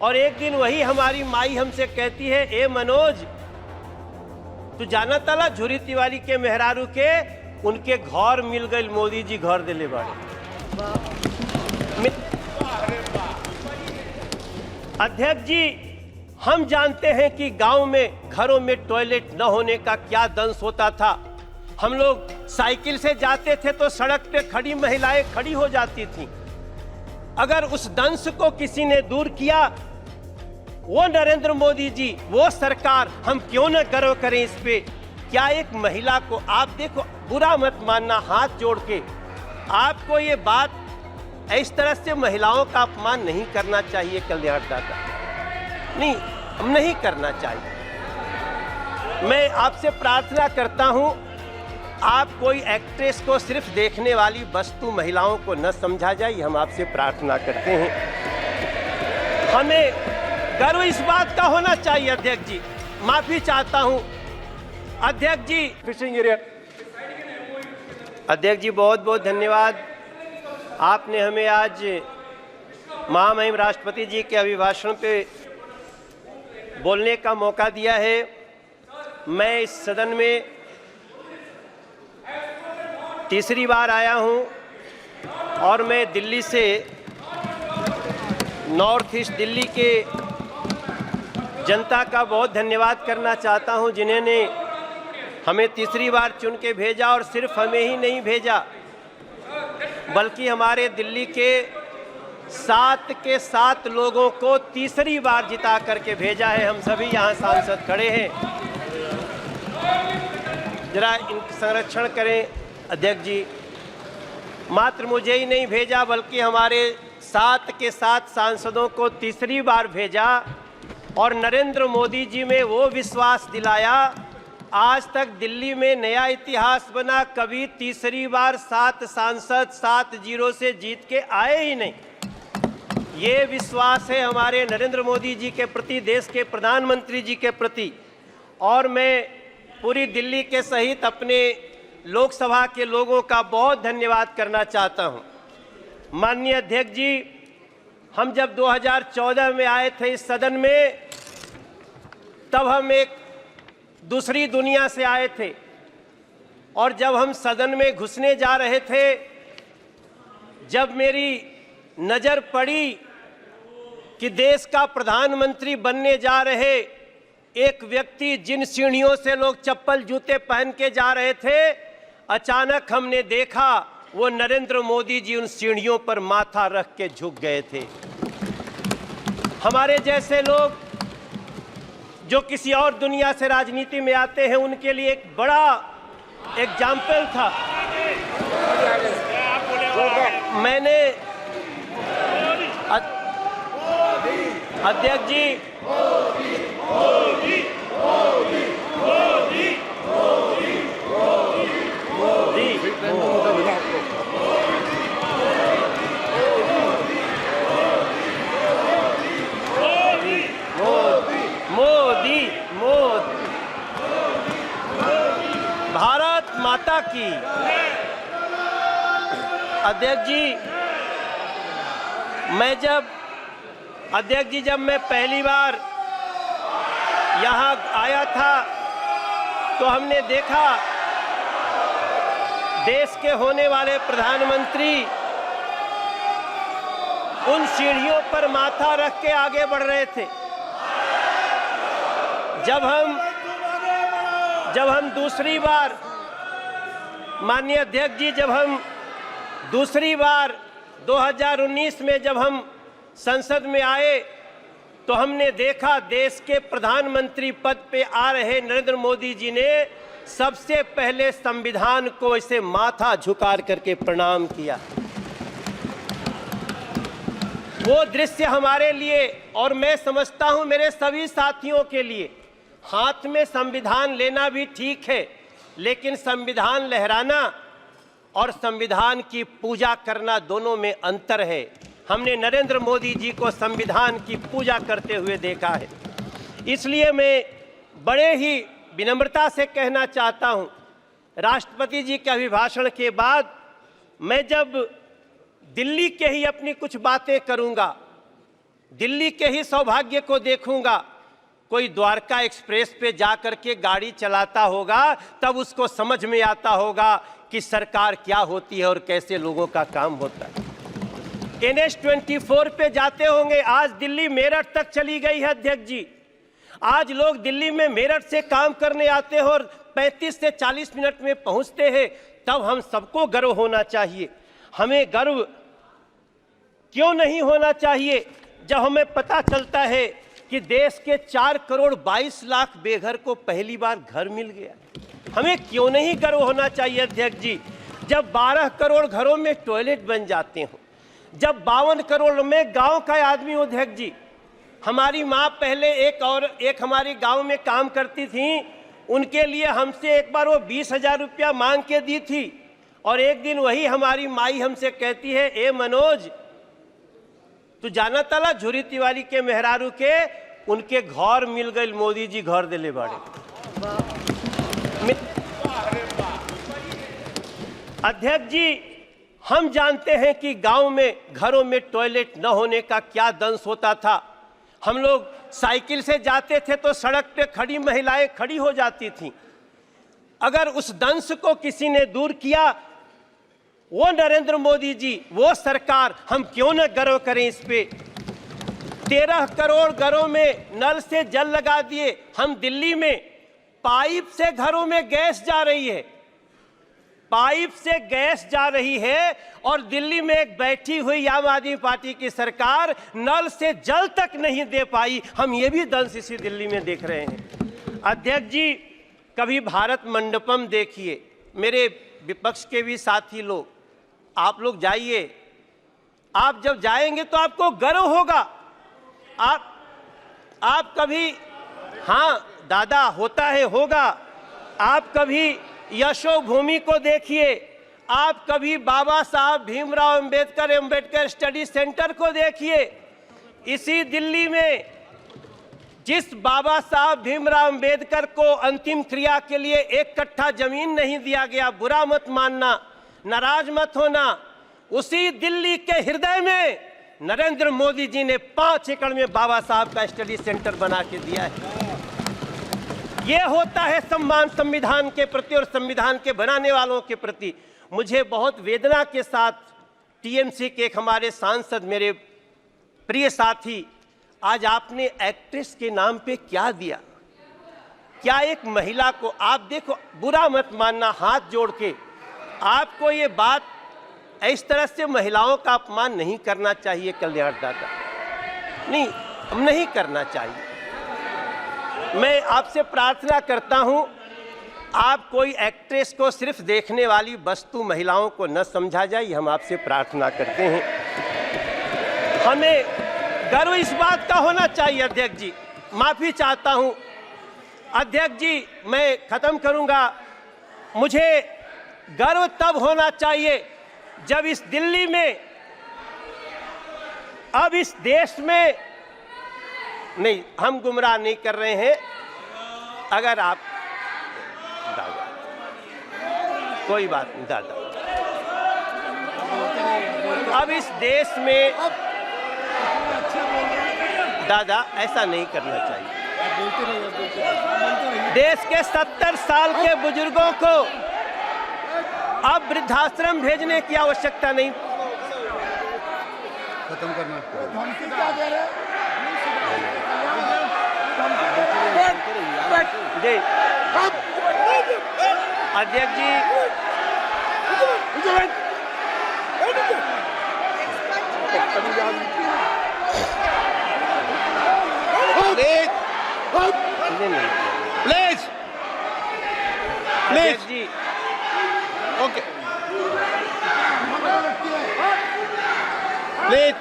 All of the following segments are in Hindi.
और एक दिन वही हमारी माई हमसे कहती है, ए मनोज, तू जाना तला झुरी तिवारी के मेहरारू के उनके घर मिल गए, मोदी जी घर दिले बाड़े। अध्यक्ष जी, हम जानते हैं कि गांव में घरों में टॉयलेट न होने का क्या दंश होता था। हम लोग साइकिल से जाते थे तो सड़क पे खड़ी महिलाएं खड़ी हो जाती थीं। अगर उस दंश को किसी ने दूर किया, वो नरेंद्र मोदी जी, वो सरकार, हम क्यों न गर्व करें इस पे। क्या एक महिला को, आप देखो, बुरा मत मानना, हाथ जोड़ के आपको ये बात, इस तरह से महिलाओं का अपमान नहीं करना चाहिए। कल्याणदाता नहीं, हम नहीं करना चाहिए। मैं आपसे प्रार्थना करता हूं, आप कोई एक्ट्रेस को सिर्फ देखने वाली वस्तु महिलाओं को न समझा जाए, हम आपसे प्रार्थना करते हैं। हमें गर्व इस बात का होना चाहिए। अध्यक्ष जी, माफी चाहता हूं। अध्यक्ष जी, फिशिंग एरिया। अध्यक्ष जी, बहुत बहुत धन्यवाद। आपने हमें आज महामहिम राष्ट्रपति जी के अभिभाषण पे बोलने का मौका दिया है। मैं इस सदन में तीसरी बार आया हूं और मैं दिल्ली से, नॉर्थ ईस्ट दिल्ली के जनता का बहुत धन्यवाद करना चाहता हूं, जिन्होंने हमें तीसरी बार चुन के भेजा, और सिर्फ हमें ही नहीं भेजा बल्कि हमारे दिल्ली के 7 के 7 लोगों को तीसरी बार जिता करके भेजा है। हम सभी यहाँ सांसद खड़े हैं, जरा इनका संरक्षण करें। अध्यक्ष जी, मात्र मुझे ही नहीं भेजा बल्कि हमारे 7 के 7 सांसदों को तीसरी बार भेजा, और नरेंद्र मोदी जी में वो विश्वास दिलाया। आज तक दिल्ली में नया इतिहास बना, कभी तीसरी बार 7 सांसद 7-0 से जीत के आए ही नहीं। ये विश्वास है हमारे नरेंद्र मोदी जी के प्रति, देश के प्रधानमंत्री जी के प्रति। और मैं पूरी दिल्ली के सहित अपने लोकसभा के लोगों का बहुत धन्यवाद करना चाहता हूं। माननीय अध्यक्ष जी, हम जब 2014 में आए थे इस सदन में, तब हम एक दूसरी दुनिया से आए थे, और जब हम सदन में घुसने जा रहे थे, जब मेरी नज़र पड़ी कि देश का प्रधानमंत्री बनने जा रहे एक व्यक्ति, जिन सीढ़ियों से लोग चप्पल जूते पहन के जा रहे थे, अचानक हमने देखा वो नरेंद्र मोदी जी उन सीढ़ियों पर माथा रख के झुक गए थे। हमारे जैसे लोग जो किसी और दुनिया से राजनीति में आते हैं, उनके लिए एक बड़ा एग्जाम्पल था। मैंने अध्यक्ष जी, भारत माता की। अध्यक्ष जी, जब मैं पहली बार यहाँ आया था तो हमने देखा देश के होने वाले प्रधानमंत्री उन सीढ़ियों पर माथा रख के आगे बढ़ रहे थे। जब हम दूसरी बार, माननीय अध्यक्ष जी, जब हम दूसरी बार 2019 में जब हम संसद में आए, तो हमने देखा देश के प्रधानमंत्री पद पे आ रहे नरेंद्र मोदी जी ने सबसे पहले संविधान को इसे माथा झुका करके प्रणाम किया। वो दृश्य हमारे लिए, और मैं समझता हूं मेरे सभी साथियों के लिए, हाथ में संविधान लेना भी ठीक है, लेकिन संविधान लहराना और संविधान की पूजा करना दोनों में अंतर है। हमने नरेंद्र मोदी जी को संविधान की पूजा करते हुए देखा है। इसलिए मैं बड़े ही विनम्रता से कहना चाहता हूं, राष्ट्रपति जी के अभिभाषण के बाद मैं जब दिल्ली के ही अपनी कुछ बातें करूंगा, दिल्ली के ही सौभाग्य को देखूंगा। कोई द्वारका एक्सप्रेस पे जाकर के गाड़ी चलाता होगा, तब उसको समझ में आता होगा कि सरकार क्या होती है और कैसे लोगों का काम होता है। NH24 पे जाते होंगे, आज दिल्ली मेरठ तक चली गई है अध्यक्ष जी। आज लोग दिल्ली में मेरठ से काम करने आते हैं और 35 से 40 मिनट में पहुंचते हैं। तब हम सबको गर्व होना चाहिए। हमें गर्व क्यों नहीं होना चाहिए जब हमें पता चलता है कि देश के 4 करोड़ 22 लाख बेघर को पहली बार घर मिल गया। हमें क्यों नहीं गर्व होना चाहिए अध्यक्ष जी जब 12 करोड़ घरों में टॉयलेट बन जाते हों, जब 52 करोड़ में गांव का आदमी हो। अध्यक्ष जी, हमारी माँ पहले एक हमारे गांव में काम करती थी, उनके लिए हमसे एक बार वो 20,000 रुपया मांग के दी थी। और एक दिन वही हमारी माई हमसे कहती है, ए मनोज, तू जाना तला झुरी तिवारी के मेहरारू के उनके घर मिल गए, मोदी जी घर दिले बाड़े। अध्यक्ष जी, हम जानते हैं कि गांव में घरों में टॉयलेट न होने का क्या दंश होता था। हम लोग साइकिल से जाते थे तो सड़क पे खड़ी महिलाएं खड़ी हो जाती थीं। अगर उस दंश को किसी ने दूर किया, वो नरेंद्र मोदी जी, वो सरकार, हम क्यों न गर्व करें इस पे। 13 करोड़ घरों में नल से जल लगा दिए। हम दिल्ली में पाइप से घरों में गैस जा रही है, पाइप से गैस जा रही है, और दिल्ली में एक बैठी हुई आम आदमी पार्टी की सरकार नल से जल तक नहीं दे पाई। हम ये भी दंश इसी दिल्ली में देख रहे हैं। अध्यक्ष जी, कभी भारत मंडपम देखिए। मेरे विपक्ष के भी साथी लोग, आप लोग जाइए। आप जब जाएंगे तो आपको गर्व होगा। आप कभी, हाँ दादा होता है, होगा। आप कभी यशो भूमि को देखिए, आप कभी बाबा साहब भीमराव अंबेडकर स्टडी सेंटर को देखिए। इसी दिल्ली में जिस बाबा साहब भीमराव अंबेडकर को अंतिम क्रिया के लिए 1 कट्ठा जमीन नहीं दिया गया, बुरा मत मानना, नाराज मत होना, उसी दिल्ली के हृदय में नरेंद्र मोदी जी ने 5 एकड़ में बाबा साहब का स्टडी सेंटर बना के दिया है। ये होता है सम्मान संविधान के प्रति और संविधान के बनाने वालों के प्रति। मुझे बहुत वेदना के साथ टीएमसी के एक हमारे सांसद, मेरे प्रिय साथी, आज आपने एक्ट्रेस के नाम पे क्या दिया? क्या एक महिला को, आप देखो, बुरा मत मानना, हाथ जोड़ के, आपको ये बात इस तरह से महिलाओं का अपमान नहीं करना चाहिए। कल्याण दादा, नहीं करना चाहिए। मैं आपसे प्रार्थना करता हूं, आप कोई एक्ट्रेस को सिर्फ देखने वाली वस्तु महिलाओं को न समझा जाए, हम आपसे प्रार्थना करते हैं। हमें गर्व इस बात का होना चाहिए। अध्यक्ष जी, माफी चाहता हूं। अध्यक्ष जी, मैं खत्म करूंगा। मुझे गर्व तब होना चाहिए जब इस दिल्ली में, अब इस देश में, नहीं, हम गुमराह नहीं कर रहे हैं। अगर आप दादा, कोई बात नहीं दादा, अब इस देश में दादा ऐसा नहीं करना चाहिए। देश के 70 साल के बुजुर्गों को अब वृद्धाश्रम भेजने की आवश्यकता नहीं। खत्म करना जी अध्यक्ष जी, प्लीज अध्यक्ष जी, ओके, प्लीज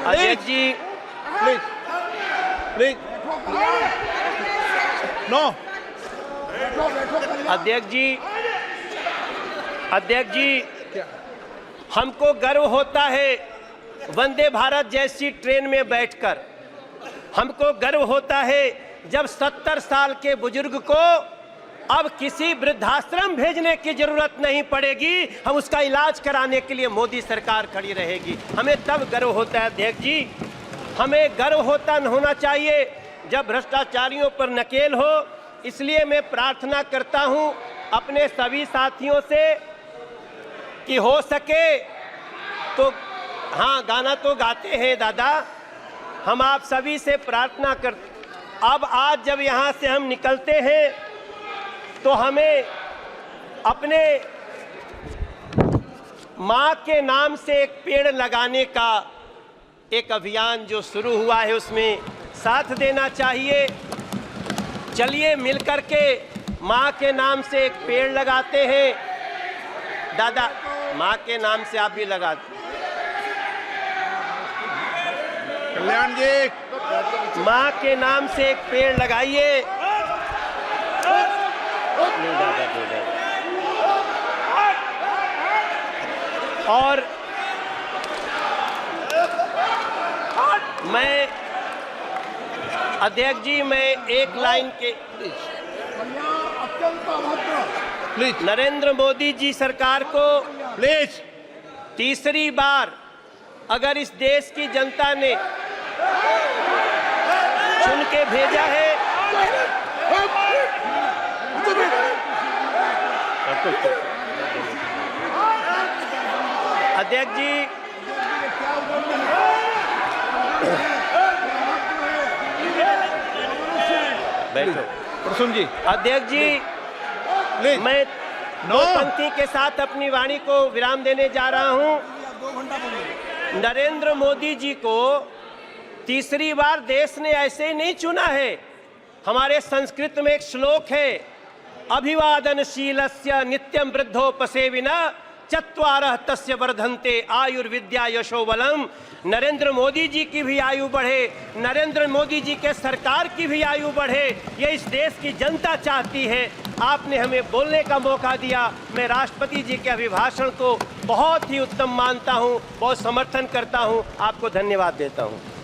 अध्यक्ष जी, प्लीज नो, अध्यक्ष जी, हमको गर्व होता है वंदे भारत जैसी ट्रेन में बैठकर। हमको गर्व होता है जब 70 साल के बुजुर्ग को अब किसी वृद्धाश्रम भेजने की जरूरत नहीं पड़ेगी, हम उसका इलाज कराने के लिए मोदी सरकार खड़ी रहेगी। हमें तब गर्व होता है अध्यक्ष जी हमें गर्व होना चाहिए जब भ्रष्टाचारियों पर नकेल हो। इसलिए मैं प्रार्थना करता हूं अपने सभी साथियों से कि हो सके तो, हाँ गाना तो गाते हैं दादा, हम आप सभी से प्रार्थना कर, अब आज जब यहाँ से हम निकलते हैं तो हमें अपने माँ के नाम से एक पेड़ लगाने का एक अभियान जो शुरू हुआ है उसमें साथ देना चाहिए। चलिए मिलकर के माँ के नाम से एक पेड़ लगाते हैं। दादा, माँ के नाम से आप भी लगा दो। कल्याण जी, माँ के नाम से एक पेड़ लगाइए। नहीं दादा, और मैं अध्यक्ष जी, मैं एक लाइन के प्लीज नरेंद्र मोदी जी सरकार को प्लीज तीसरी बार अगर इस देश की जनता ने चुन के भेजा है, अध्यक्ष जी, बैठो। प्रसून जी, अध्यक्ष जी, प्लीज मैं नो। दो पंक्ति के साथ अपनी वाणी को विराम देने जा रहा हूं। नरेंद्र मोदी जी को तीसरी बार देश ने ऐसे ही नहीं चुना है। हमारे संस्कृत में एक श्लोक है, अभिवादनशीलस्य नित्यं वृद्धोपसेविनः चत्वारः तस्य वर्धन्ते आयुर्विद्या यशोबलम। नरेंद्र मोदी जी की भी आयु बढ़े, नरेंद्र मोदी जी के सरकार की भी आयु बढ़े, ये इस देश की जनता चाहती है। आपने हमें बोलने का मौका दिया। मैं राष्ट्रपति जी के अभिभाषण को बहुत ही उत्तम मानता हूं, बहुत समर्थन करता हूं। आपको धन्यवाद देता हूं।